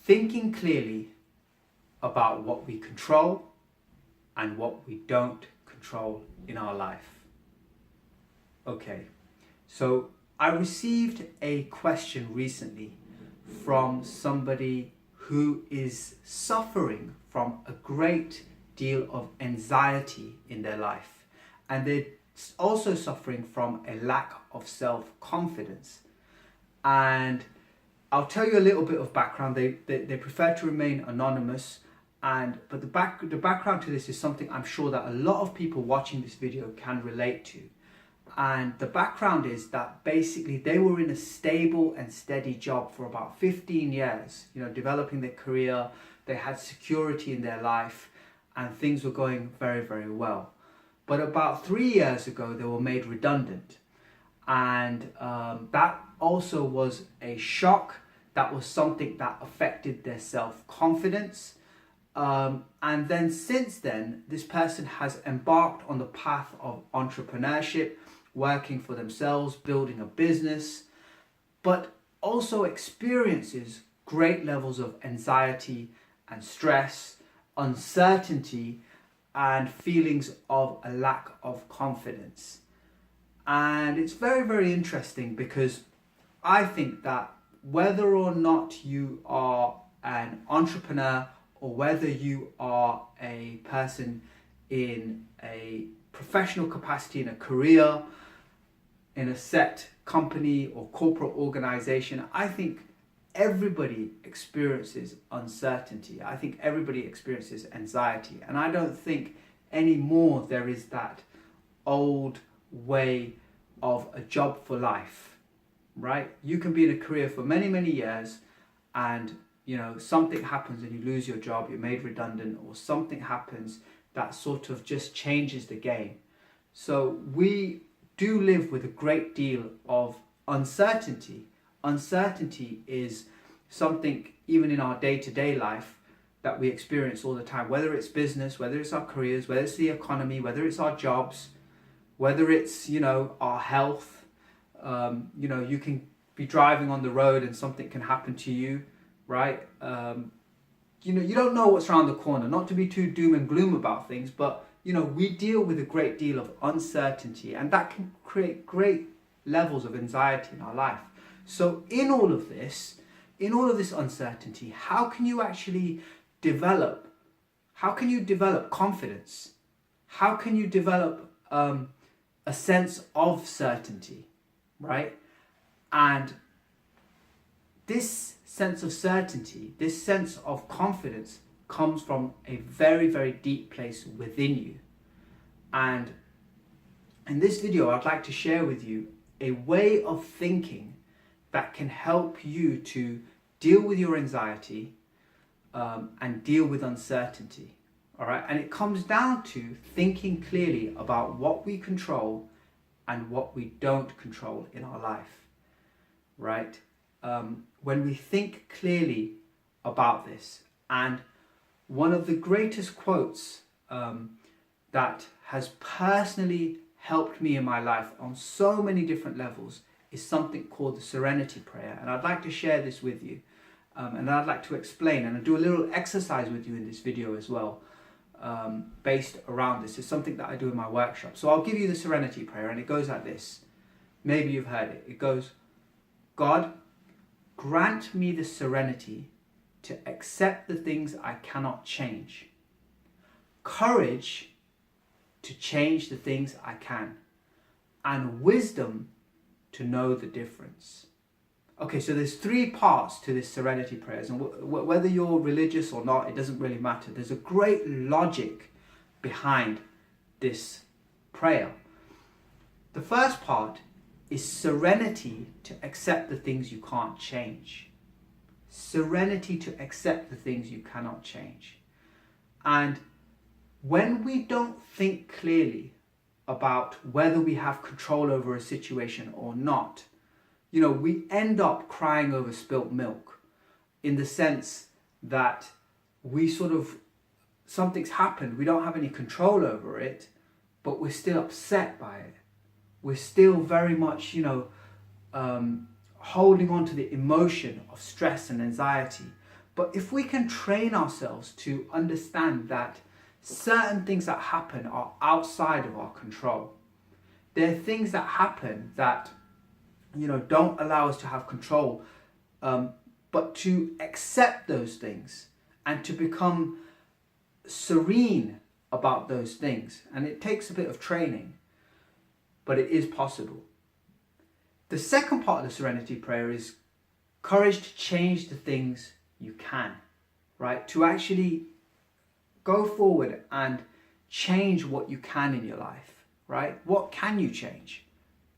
thinking clearly about what we control and what we don't control in our life. Okay, so I received a question recently from somebody who is suffering from a great deal of anxiety in their life, and they're also suffering from a lack of self-confidence. And I'll tell you a little bit of background. They prefer to remain anonymous, but the background to this is something I'm sure that a lot of people watching this video can relate to. And the background is that basically they were in a stable and steady job for about 15 years, developing their career. They had security in their life and things were going very, very well. But about 3 years ago, they were made redundant. And that also was a shock. That was something that affected their self-confidence. And then since then, this person has embarked on the path of entrepreneurship, working for themselves, building a business, but also experiences great levels of anxiety and stress, uncertainty, and feelings of a lack of confidence. And it's very, very interesting because I think that whether or not you are an entrepreneur or whether you are a person in a professional capacity, in a career, in a set company or corporate organization, I think everybody experiences uncertainty. I think everybody experiences anxiety. And I don't think anymore there is that old way of a job for life, right? You can be in a career for many, many years and something happens and you lose your job, you're made redundant, or something happens that sort of just changes the game. So we do live with a great deal of uncertainty. Uncertainty is something, even in our day-to-day life, that we experience all the time, whether it's business, whether it's our careers, whether it's the economy, whether it's our jobs, whether it's, our health. You can be driving on the road and something can happen to you, right? You don't know what's around the corner, not to be too doom and gloom about things, but we deal with a great deal of uncertainty, and that can create great levels of anxiety in our life. So in all of this uncertainty, how can you actually develop confidence? How can you develop a sense of certainty, right? And this sense of certainty, this sense of confidence comes from a very, very deep place within you. And in this video, I'd like to share with you a way of thinking that can help you to deal with your anxiety and deal with uncertainty. All right, and it comes down to thinking clearly about what we control and what we don't control in our life, right? When we think clearly about this, and one of the greatest quotes that has personally helped me in my life on so many different levels is something called the Serenity Prayer. And I'd like to share this with you. And I'd like to explain and do a little exercise with you in this video as well, based around this. It's something that I do in my workshop. So I'll give you the Serenity Prayer, and it goes like this. Maybe you've heard it. It goes, God, grant me the serenity to accept the things I cannot change, courage to change the things I can, and wisdom to know the difference. Okay, so there's 3 parts to this Serenity Prayers, and whether you're religious or not, it doesn't really matter. There's a great logic behind this prayer. The first part is serenity to accept the things you can't change. Serenity to accept the things you cannot change. And when we don't think clearly about whether we have control over a situation or not, we end up crying over spilt milk, in the sense that we something's happened, we don't have any control over it, but we're still upset by it. We're still very much, holding on to the emotion of stress and anxiety. But if we can train ourselves to understand that certain things that happen are outside of our control, there are things that happen that, don't allow us to have control, but to accept those things and to become serene about those things. And it takes a bit of training, but it is possible. The second part of the Serenity Prayer is courage to change the things you can, right? To actually go forward and change what you can in your life, right? What can you change,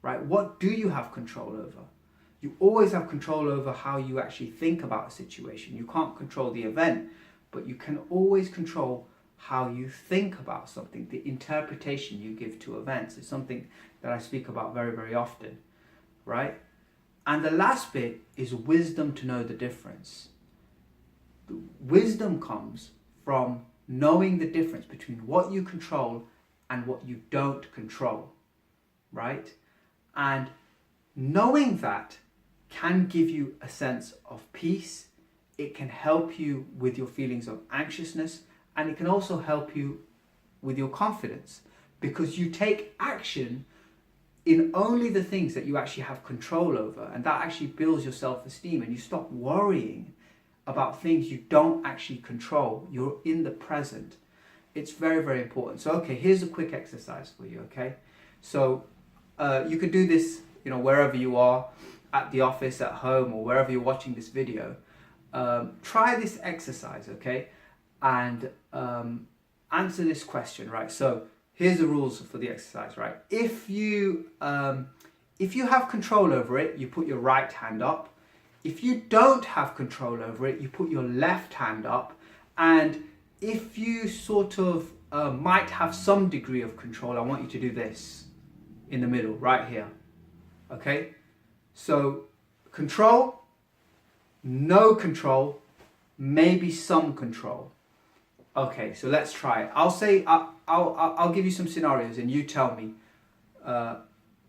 right? What do you have control over? You always have control over how you actually think about a situation. You can't control the event, but you can always control how you think about something. The interpretation you give to events is something that I speak about very, very often, right? And the last bit is wisdom to know the difference. Wisdom comes from knowing the difference between what you control and what you don't control, right? And knowing that can give you a sense of peace. It can help you with your feelings of anxiousness, and it can also help you with your confidence, because you take action in only the things that you actually have control over, and that actually builds your self-esteem, and you stop worrying about things you don't actually control. You're in the present. It's very, very important. So, okay, here's a quick exercise for you, okay? So you could do this, wherever you are, at the office, at home, or wherever you're watching this video. Try this exercise, okay? And answer this question, right? So here's the rules for the exercise, right? If you have control over it, you put your right hand up. If you don't have control over it, you put your left hand up. And if you sort of might have some degree of control, I want you to do this in the middle, right here. Okay? So control, no control, maybe some control. Okay, so let's try it. I'll give you some scenarios and you tell me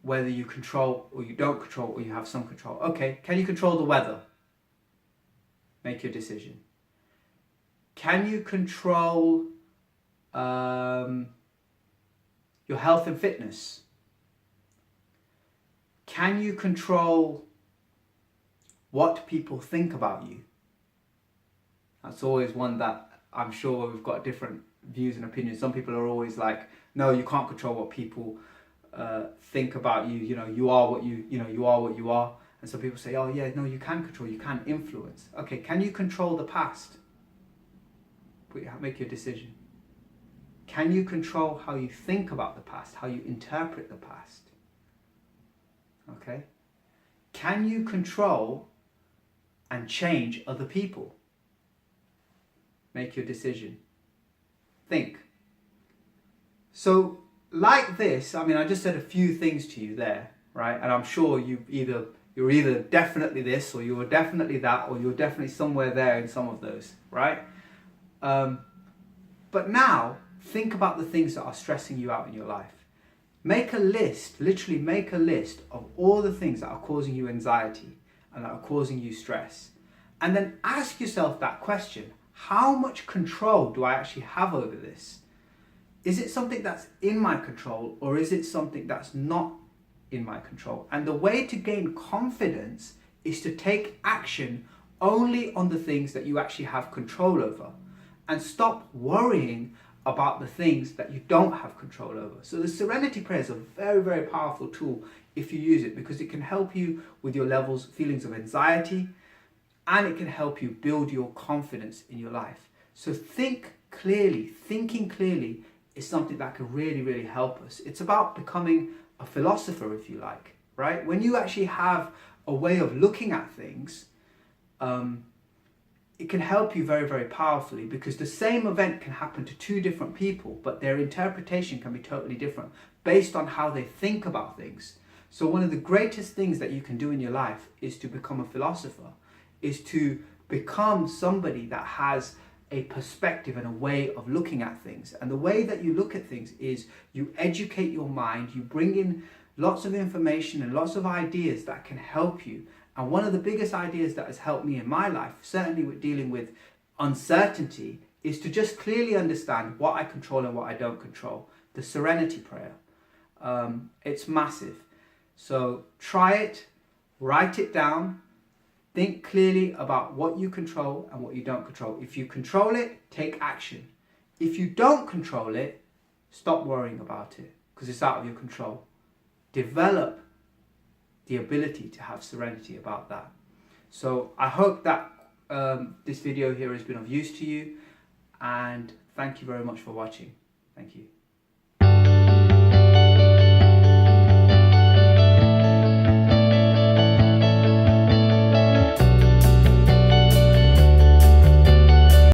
whether you control or you don't control or you have some control. Okay, can you control the weather? Make your decision. Can you control your health and fitness? Can you control what people think about you? That's always one that I'm sure we've got different views and opinions. Some people are always like, no, you can't control what people think about you. You are what you are what you are. And some people say, oh yeah, no, you can control, you can influence. Okay, can you control the past? Make your decision. Can you control how you think about the past, how you interpret the past? Okay. Can you control and change other people? Make your decision. Think. So like this, I just said a few things to you there, right? And I'm sure you're either definitely this, or you're definitely that, or you're definitely somewhere there in some of those, right? But now think about the things that are stressing you out in your life. Make a list, literally make a list of all the things that are causing you anxiety and that are causing you stress. And then ask yourself that question: how much control do I actually have over this? Is it something that's in my control, or is it something that's not in my control? And the way to gain confidence is to take action only on the things that you actually have control over, and stop worrying about the things that you don't have control over. So the Serenity Prayer is a very, very powerful tool if you use it, because it can help you with your feelings of anxiety, and it can help you build your confidence in your life. So think clearly. Thinking clearly is something that can really, really help us. It's about becoming a philosopher, if you like, right? When you actually have a way of looking at things, it can help you very, very powerfully, because the same event can happen to two different people, but their interpretation can be totally different based on how they think about things. So one of the greatest things that you can do in your life is to become a philosopher, is to become somebody that has a perspective and a way of looking at things. And the way that you look at things is you educate your mind, you bring in lots of information and lots of ideas that can help you, And one of the biggest ideas that has helped me in my life, certainly with dealing with uncertainty, is to just clearly understand what I control and what I don't control. The Serenity Prayer. It's massive. So try it, write it down, think clearly about what you control and what you don't control. If you control it, take action. If you don't control it, stop worrying about it because it's out of your control. Develop the ability to have serenity about that. So I hope that this video here has been of use to you, and thank you very much for watching. Thank you.